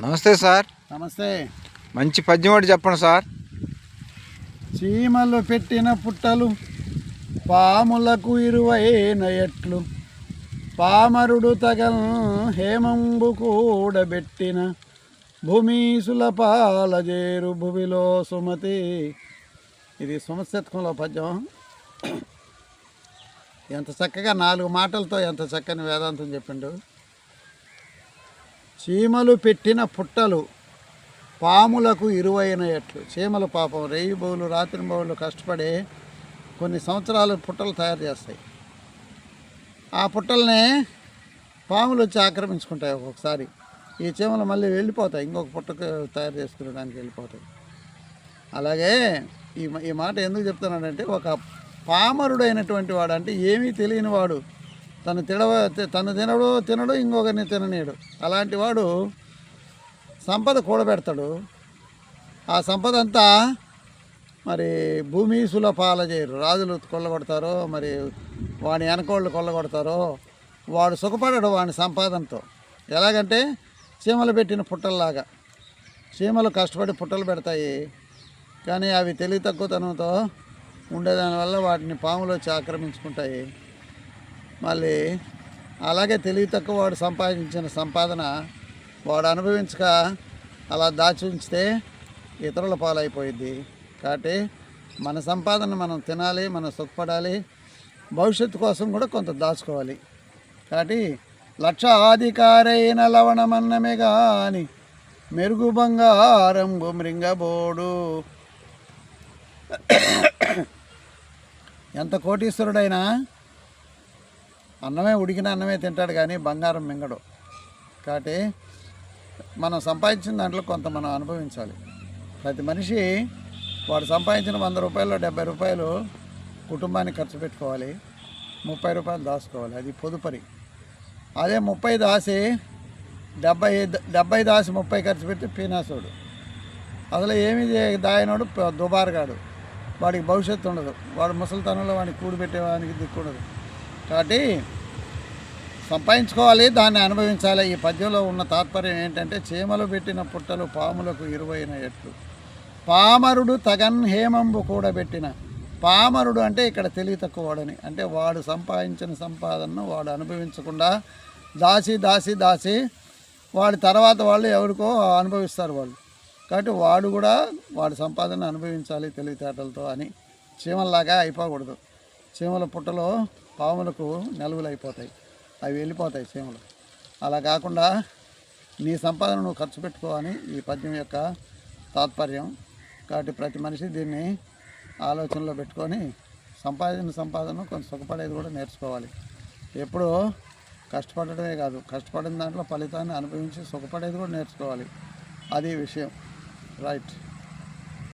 నమస్తే సార్. నమస్తే. మంచి పద్యం ఒకటి చెప్పండి సార్. చీమలు పెట్టిన పుట్టలు పాములకు ఇరువైన ఎట్లు, పామరుడు తగల్ హేమంబు కూడబెట్టిన భూమీసుల పాలజేరు భువిలో సుమతి. ఇది సుమశతకంలో పద్యం. ఎంత చక్కగా 4 మాటలతో ఎంత చక్కని వేదాంతం చెప్పిండు. చీమలు పెట్టిన పుట్టలు పాములకు ఇరువైన ఎట్లు. చీమలు పాపం రేయి బౌలు రాత్రి బౌలు కష్టపడి కొన్ని సంవత్సరాలు పుట్టలు తయారు చేస్తాయి. ఆ పుట్టల్ని పాములు వచ్చి ఆక్రమించుకుంటాయి. ఒక్కొక్కసారి ఈ చీమలు మళ్ళీ వెళ్ళిపోతాయి, ఇంకొక పుట్టకు తయారు చేసుకునేదానికి వెళ్ళిపోతాయి. అలాగే ఈ మాట ఎందుకు చెప్తున్నానంటే, ఒక పామరుడైనటువంటి వాడు అంటే ఏమీ తెలియని వాడు, తను తినడు ఇంకొకరిని తిననీయడు. అలాంటి వాడు సంపద కూడబెడతాడు. ఆ సంపద అంతా మరి భూమీసుల పాలజేయరు. రాజులు కొల్లగొడతారో, మరి వాడి వెనకోళ్ళు కొల్లగొడతారో, వాడు సుఖపడడు వాడి సంపాదనతో. ఎలాగంటే చీమలు పెట్టిన పుట్టల్లాగా. చీమలు కష్టపడి పుట్టలు పెడతాయి, కానీ అవి తెలివి తక్కువతనంతో ఉండేదానివల్ల వాటిని పాములు వచ్చి ఆక్రమించుకుంటాయి. మళ్ళీ అలాగే తెలివి తక్కువ వాడు సంపాదించిన సంపాదన వాడు అనుభవించక అలా దాచి ఉంచితే ఇతరుల పాలైపోయింది. కాబట్టి మన సంపాదన మనం తినాలి, మనం సుఖపడాలి, భవిష్యత్తు కోసం కూడా కొంత దాచుకోవాలి. కాబట్టి లక్షాధికారైన లవణమన్నమే గాని మెరుగు బంగారంబు మృంగబోడు. ఎంత కోటీశ్వరుడైనా అన్నమే ఉడికిన అన్నమే తింటాడు, కానీ బంగారం మింగడు. కాబట్టి మనం సంపాదించిన దాంట్లో కొంత మనం అనుభవించాలి. ప్రతి మనిషి వాడు సంపాదించిన 100 రూపాయల్లో 70 రూపాయలు కుటుంబానికి ఖర్చు పెట్టుకోవాలి, 30 రూపాయలు దాచుకోవాలి. అది పొదుపరి. అదే 30 దాసి 70 దాసి 30 ఖర్చు పెట్టి పీనాసోడు. అసలు ఏమి దాయనోడు దుబారుగాడు. వాడికి భవిష్యత్తు ఉండదు. వాడు ముసలితనంలో వాడిని కూడిపెట్టేవానికి దిక్కు ఉండదు. కాబట్టి సంపాదించుకోవాలి, దాన్ని అనుభవించాలి. ఈ పద్యంలో ఉన్న తాత్పర్యం ఏంటంటే, చీమలు పెట్టిన పుట్టలు పాములకు ఇరువైన ఎట్లు, పామరుడు తగన్ హేమంబు కూడబెట్టిన. పామరుడు అంటే ఇక్కడ తెలివి తక్కువ వాడని, అంటే వాడు సంపాదించిన సంపాదనను వాడు అనుభవించకుండా దాసి వాడి తర్వాత వాళ్ళు ఎవరికో అనుభవిస్తారు వాళ్ళు. కాబట్టి వాడు కూడా వాడి సంపాదన అనుభవించాలి తెలివితేటలతో అని. చీమల్లాగా అయిపోకూడదు. చీమల పుట్టలో పాములకు నెలవులు అయిపోతాయి, అవి వెళ్ళిపోతాయి చీమలు. అలా కాకుండా నీ సంపాదన నువ్వు ఖర్చు పెట్టుకో అని ఈ పద్యం యొక్క తాత్పర్యం. కాబట్టి ప్రతి మనిషి దీన్ని ఆలోచనలో పెట్టుకొని సంపాదన కొంచెం సుఖపడేది కూడా నేర్చుకోవాలి. ఎప్పుడూ కష్టపడటమే కాదు, కష్టపడిన దాంట్లో ఫలితాన్ని అనుభవించి సుఖపడేది కూడా నేర్చుకోవాలి. అది విషయం. రైట్.